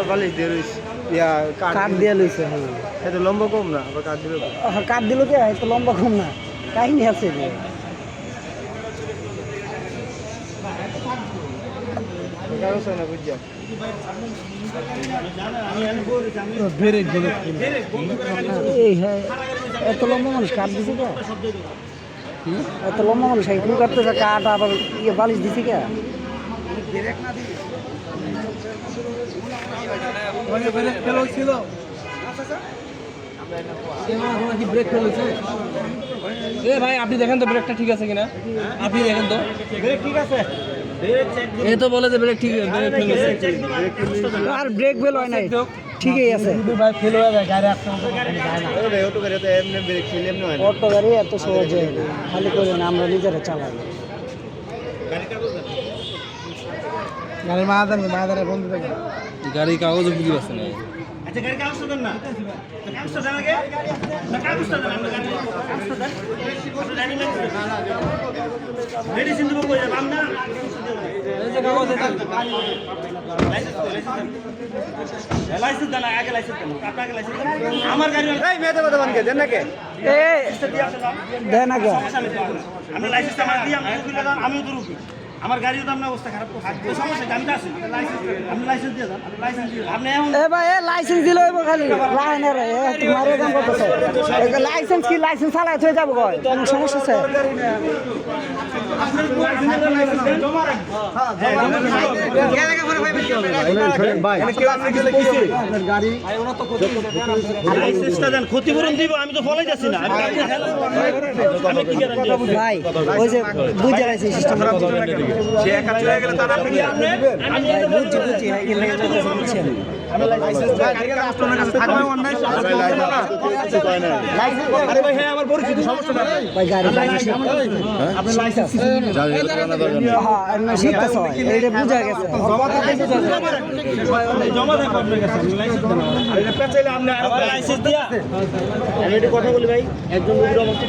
বালিশ দিয়ে রয়েছে কাঠ দিয়ে লইছে। হ্যাঁ, এত লম্বা কম না, আবার কাঠ দিলে কাঠ দিল কে এত লম্বা কম না, কাহিনী আছে যে না বুঝা এই হ্যাঁ, এত লম্বা মানুষ কাঠ দিছে কে? এত লম্বা মানুষ এরকম কাটতেছে কাঠ, আবার ইয়ে বালিশ দিছে কে? ভাই আপনি দেখেন তো ব্রেকটা ঠিক আছে কিনা, আপনি দেখেন তো ব্রেক ঠিক আছে। এ তো বলে যে ব্রেক ঠিক আছে, আর ব্রেক বেল হয় নাই, ঠিকই আছে। ভাই ফেল হয়ে যায় গাড়ি আসতে অটো গাড়ি তো এমনি ব্রেক ছিল এমনি হয় না। অটো গাড়ি এত সহজে খালি করে না, আমরা নিজেরা চালাই। গাড়ির মাদারে বন্ধু থাকে। গাড়ি কাগজ বুঝি পাচ্ছে না। আচ্ছা গাড়ি কাগজটা দেন না, কাগজটা দেন আগে, না কাগজটা দেন, আমরা গাড়ি কাগজটা দেন, আপনার গাড়ি মেডিসিন দেবো কই যাবেন না, লাইসেন্স দেন আগে, লাইসেন্স দেন আপনাকে, লাইসেন্স দেন আমার গাড়ি। এই মেয়েতে কথা বানকে দেন নাকি? দেন আগে আমি লাইসেন্সটা আমার দিয়ে আমিও তো রুকি, আমার গাড়িও তো আপনার অবস্থা খারাপ করছে, সমস্যা কি? আমি তো আছি, আপনি লাইসেন্স দিয়ে যান, লাইসেন্স দিয়ে আপনি এখন এ ভাই লাইসেন্স দিলে খালি লাইনের তোমার কাম করতেছে। লাইসেন্স কি লাইসেন্স চালাই হয়ে যাবো কয়, কোনো সমস্যা আছে? লাইসেন্সটা দেন, ক্ষতিপূরণ দিব, আমি তো ফলাই যাচ্ছি না, আমি কি গ্যারান্টি? ভাই ওই যে বুঝে রাখছি সিস্টেম সে একা চলে গেলে তার আপনি বুঝছি বুঝছি বুঝছেন। আমি লাইসেন্স আপনার কাছে থাকবে অন্যায় আরে ভাই, হ্যাঁ আমার পরিচিত, সমস্যা নাই ভাই গাড়ি আপনি লাইসেন্স হ্যাঁ না শিখতেছ এইটা বুঝা গেছে, জমা থাকবে আপনার কাছে, আপনি লাইসেন্স দেন। এটা পেছাইলে আপনি আবার লাইসেন্স দিয়া আমি একটু কথা বলি ভাই, একজন লোকের অবস্থা